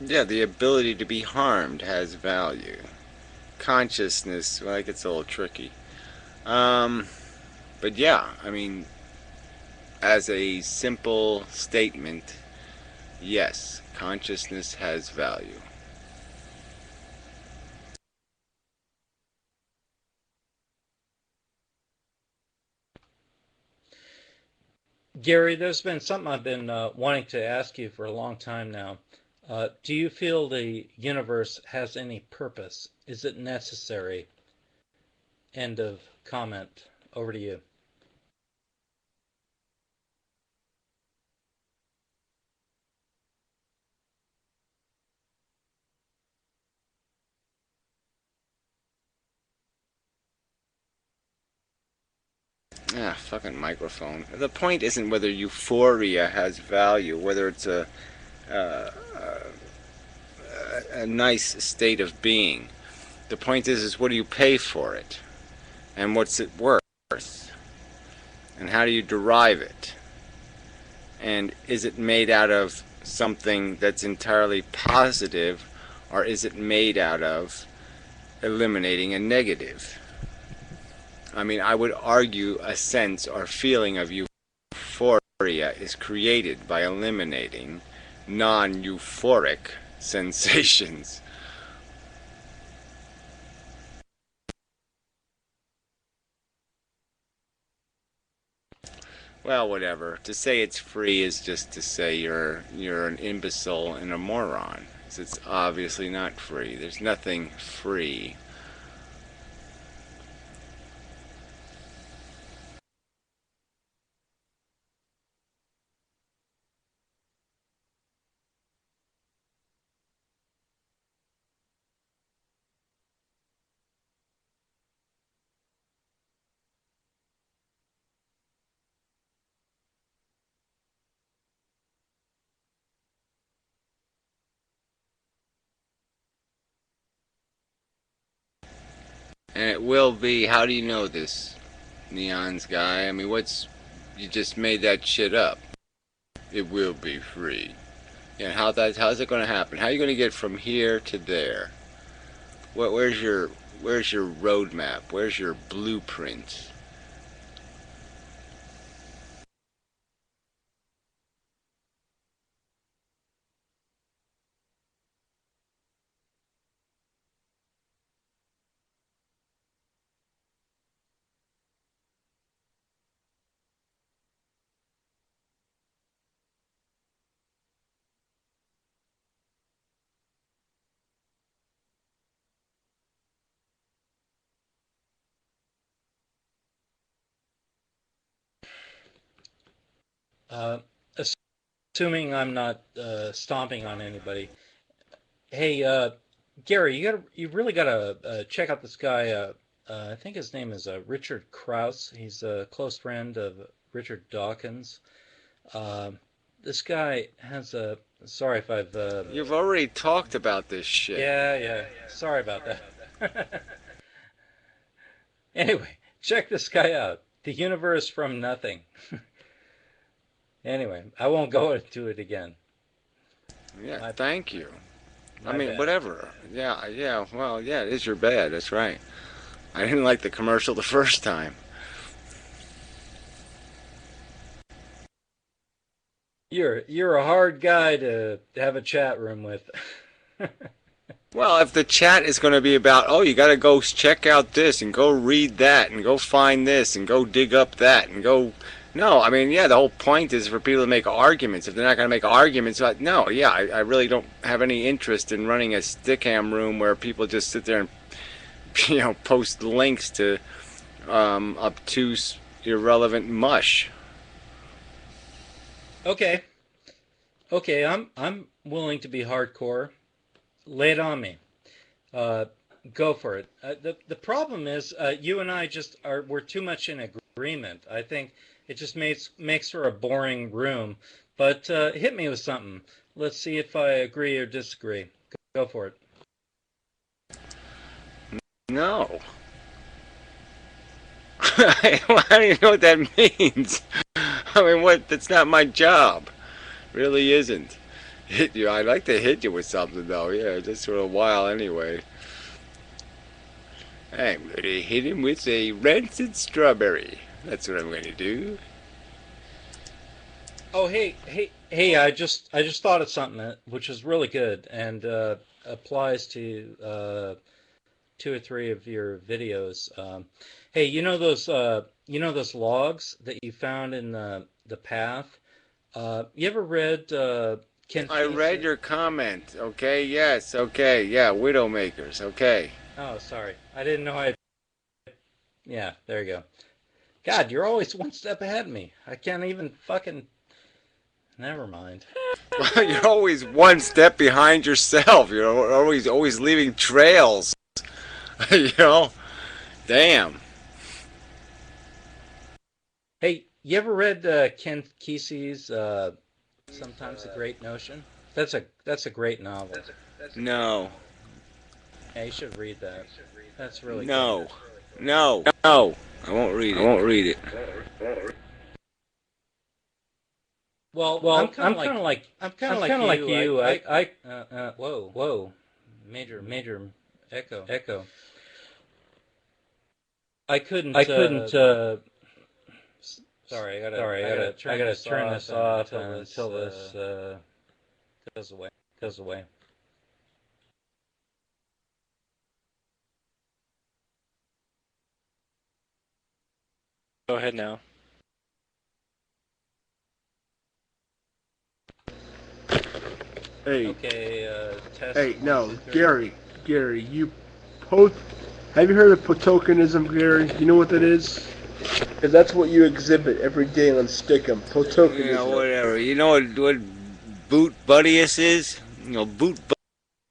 Yeah, the ability to be harmed has value. Consciousness, well, it gets a little tricky. Um, but yeah, I mean, as a simple statement, yes, consciousness has value. Gary, there's been something I've been wanting to ask you for a long time now. Do you feel the universe has any purpose? Is it necessary? End of comment. Over to you. Ah, fucking microphone. The point isn't whether euphoria has value, whether it's uh, a nice state of being. The point is what do you pay for it? And what's it worth? And how do you derive it? And is it made out of something that's entirely positive, or is it made out of eliminating a negative? I mean, I would argue a sense or feeling of euphoria is created by eliminating non-euphoric sensations. Well, whatever. To say it's free is just to say you're an imbecile and a moron. It's obviously not free. There's nothing free. And it will be. How do you know this, Neon's guy? I mean, you just made that shit up. It will be free. Yeah, how's it going to happen? How are you going to get from here to there? Where's your roadmap? Where's your blueprint? Uh, Assuming I'm not stomping on anybody. Hey, Gary, you really gotta check out this guy. I think his name is Richard Krause. He's a close friend of Richard Dawkins. Uh, this guy has a. Sorry if I've. You've already talked about this shit. Yeah, yeah. Sorry about that. Anyway, check this guy out. The universe from nothing. Anyway, I won't go into it again. Yeah, My thank you. I my mean, bad. whatever. Yeah, yeah. Well, yeah, it is your bad. That's right. I didn't like the commercial the first time. You're a hard guy to have a chat room with. Well, if the chat is going to be about, oh, you got to go check out this and go read that and go find this and go dig up that and go. No, I mean, yeah, the whole point is for people to make arguments. If they're not going to make arguments, no, yeah, I really don't have any interest in running a Stickam room where people just sit there and, post links to obtuse, irrelevant mush. Okay, okay, I'm willing to be hardcore. Lay it on me. Uh, Go for it. The problem is you and I just are we're too much in agreement. I think it just makes for a boring room. But hit me with something. Let's see if I agree or disagree. Go for it. No. I don't even know what that means. I mean, what? That's not my job. Really isn't. hit you. I'd like to hit you with something, though. Yeah, just for a while anyway. I'm going to hit him with a rancid strawberry. That's what I'm going to do. Oh, hey! I just thought of something which is really good and applies to 2 or 3 of your videos. Hey, you know those logs that you found in the path? You ever read Ken I read Kesey? your comment. Okay, yes, okay, yeah, Widowmakers. Okay. Oh, sorry, I didn't know I. Yeah, there you go. God, you're always one step ahead of me. I can't even fucking. Never mind. Well, you're always one step behind yourself. You're always leaving trails. You know? Damn. Hey, you ever read Ken Kesey's Sometimes a Great Notion? That's a great novel. No. Yeah, you should read that. That's really good. No. No. No. I won't read it. I won't read it. Well, I'm Well, kind of like I'm kind of like you. Whoa, major echo. I couldn't. I couldn't. Sorry, I gotta turn this off until this goes away. Go ahead now. Hey, Okay, test. hey, 1, no, 2, 3. Gary, you post. Have you heard of potokenism, Gary? You know what that is? Because that's what you exhibit every day on Stickam. Potokenism. You know, whatever. You know what boot buddiest is? You know, boot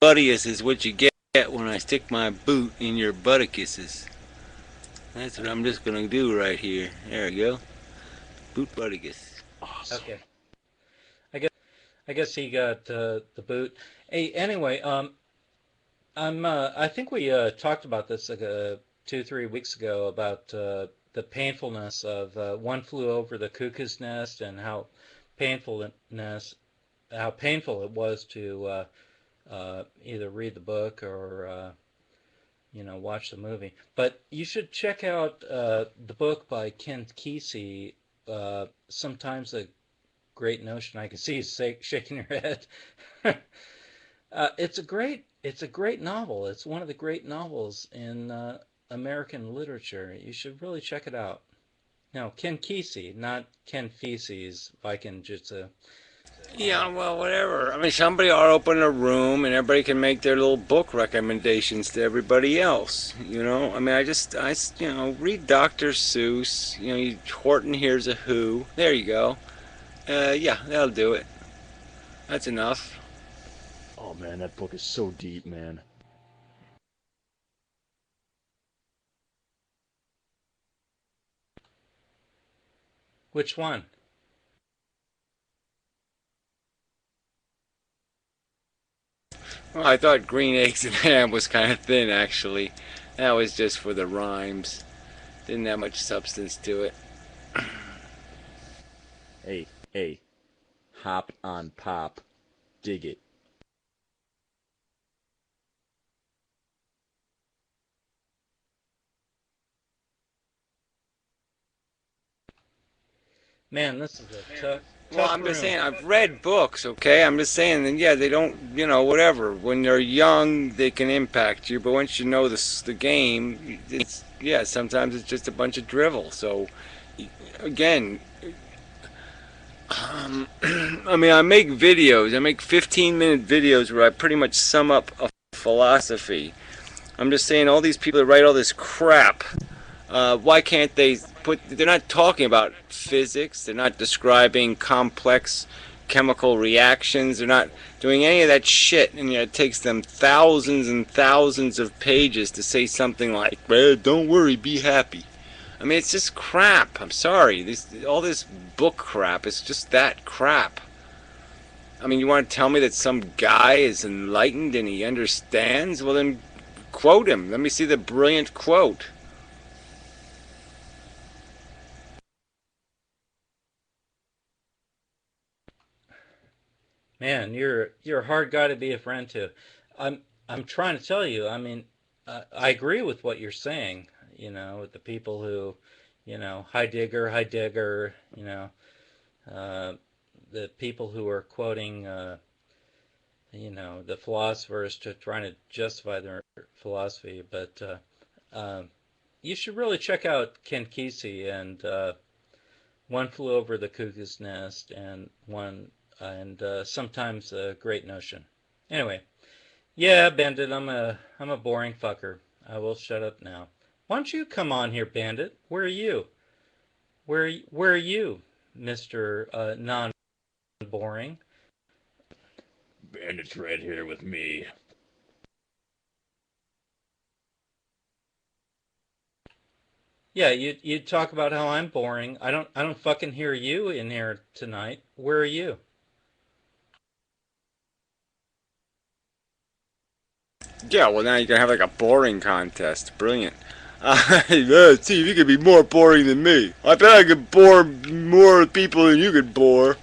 buddiest is what you get when I stick my boot in your butticusses. That's what I'm just gonna do right here. There we go. Boot buddigus. Okay. I guess he got the boot. Hey, anyway, I think we talked about this like 2, 3 weeks ago about the painfulness of One Flew Over the Cuckoo's Nest and how painful it was to either read the book or watch the movie. But you should check out the book by Ken Kesey. Sometimes a Great Notion. I can see you shaking your head. It's a great novel. It's one of the great novels in American literature. You should really check it out. No, Ken Kesey, not Ken Feces, Viking Jutsu. Yeah, well, whatever. I mean, somebody ought to open a room and everybody can make their little book recommendations to everybody else. You know, I mean, read Dr. Seuss. You know, Horton Hears a Who. There you go. Yeah, that'll do it. That's enough. Oh man, that book is so deep, man. Which one? Well, I thought Green Eggs and Ham was kind of thin, actually. That was just for the rhymes. Didn't have much substance to it. Hey, hop on pop, dig it. Man, this is a tough Well, I'm just room. saying, I've read books, okay? I'm just saying, and yeah, they don't, whatever. When they're young, they can impact you, but once you know the game, sometimes it's just a bunch of drivel. So, again, I mean, I make videos. I make 15-minute videos where I pretty much sum up a philosophy. I'm just saying, all these people that write all this crap, why can't they're not talking about physics, they're not describing complex chemical reactions, they're not doing any of that shit, and it takes them thousands and thousands of pages to say something like, don't worry, be happy. I mean, it's just crap. I'm sorry. All this book crap is just that crap. I mean, you want to tell me that some guy is enlightened and he understands? Well, then quote him. Let me see the brilliant quote. Man, you're a hard guy to be a friend to. I'm trying to tell you. I mean, I agree with what you're saying. You know, with the people who, you know, high digger. You know, uh, the people who are quoting, you know, the philosophers to trying to justify their philosophy. But you should really check out Ken Kesey and One Flew Over the Cuckoo's Nest and sometimes a Great Notion. Anyway, yeah, Bandit, I'm a boring fucker. I will shut up now. Why don't you come on here, Bandit? Where are you? Where are you, Mister Non-Boring? Bandit's right here with me. Yeah, you talk about how I'm boring. I don't fucking hear you in here tonight. Where are you? Yeah, well now you can have like a boring contest. Brilliant. Let's see if you can be more boring than me. I bet I could bore more people than you could bore.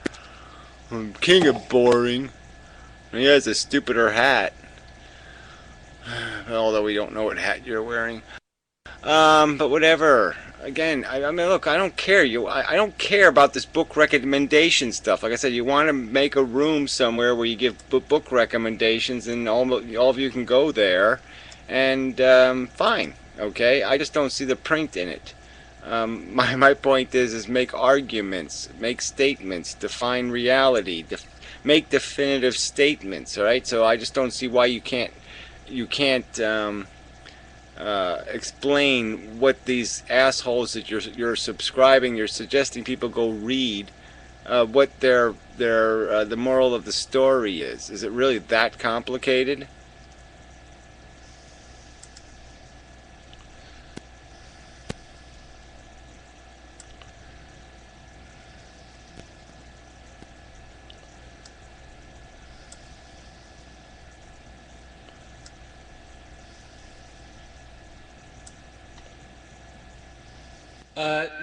I'm king of boring. And he has a stupider hat. Although we don't know what hat you're wearing. But whatever. Again, I mean, look, I don't care. I don't care about this book recommendation stuff. Like I said, you want to make a room somewhere where you give book recommendations, and all of you can go there, and fine, okay. I just don't see the point in it. My point is make arguments, make statements, define reality, make definitive statements. All right. So I just don't see why you can't explain what these assholes that you're subscribing, you're suggesting people go read, what the moral of the story is. Is it really that complicated?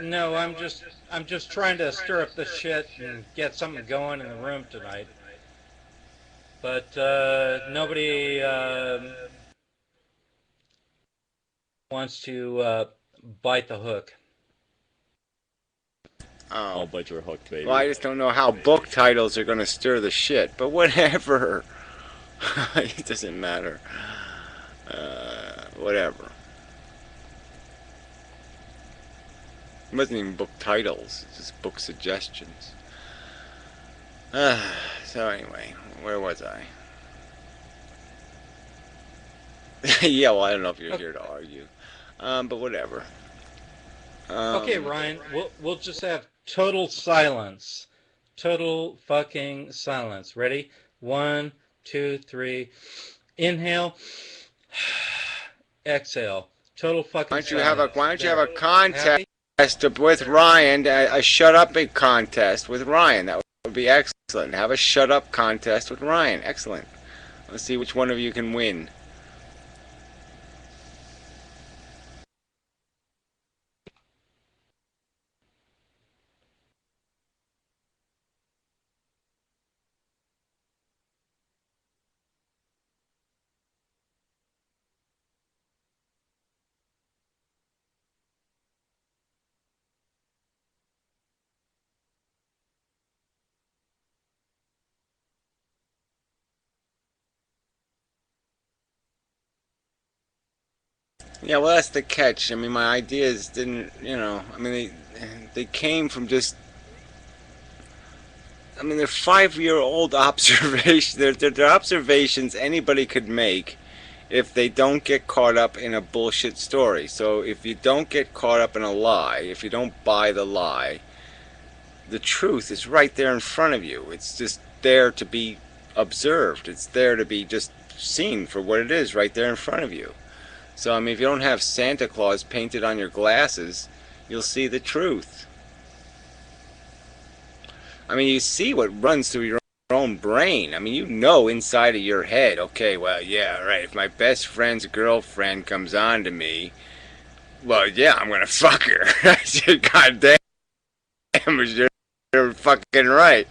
No, I'm just trying to stir up the shit and get something going in the room tonight. But nobody wants to bite the hook. Oh. I'll bite your hook, baby. Well, I just don't know how book titles are going to stir the shit, but whatever. It doesn't matter. Whatever. It wasn't even book titles, it's just book suggestions. So anyway, where was I? Yeah, well, I don't know if you're here to argue. But whatever. Okay, Ryan, we'll just have total silence. Total fucking silence. Ready? 1, 2, 3. Inhale. Exhale. Total fucking Why don't you silence. have a contest with Ryan, a shut up contest with Ryan? That would be excellent. Have a shut up contest with Ryan. Excellent. Let's see which one of you can win. Yeah, well, that's the catch. I mean, my ideas didn't, I mean, they came from just, I mean, they're 5-year-old observations. They're observations anybody could make if they don't get caught up in a bullshit story. So if you don't get caught up in a lie, if you don't buy the lie, the truth is right there in front of you. It's just there to be observed. It's there to be just seen for what it is right there in front of you. So, I mean, if you don't have Santa Claus painted on your glasses, you'll see the truth. I mean, you see what runs through your own brain. I mean, you know inside of your head, okay, well, yeah, right, if my best friend's girlfriend comes on to me, well, yeah, I'm going to fuck her. I said, God damn, you're fucking right.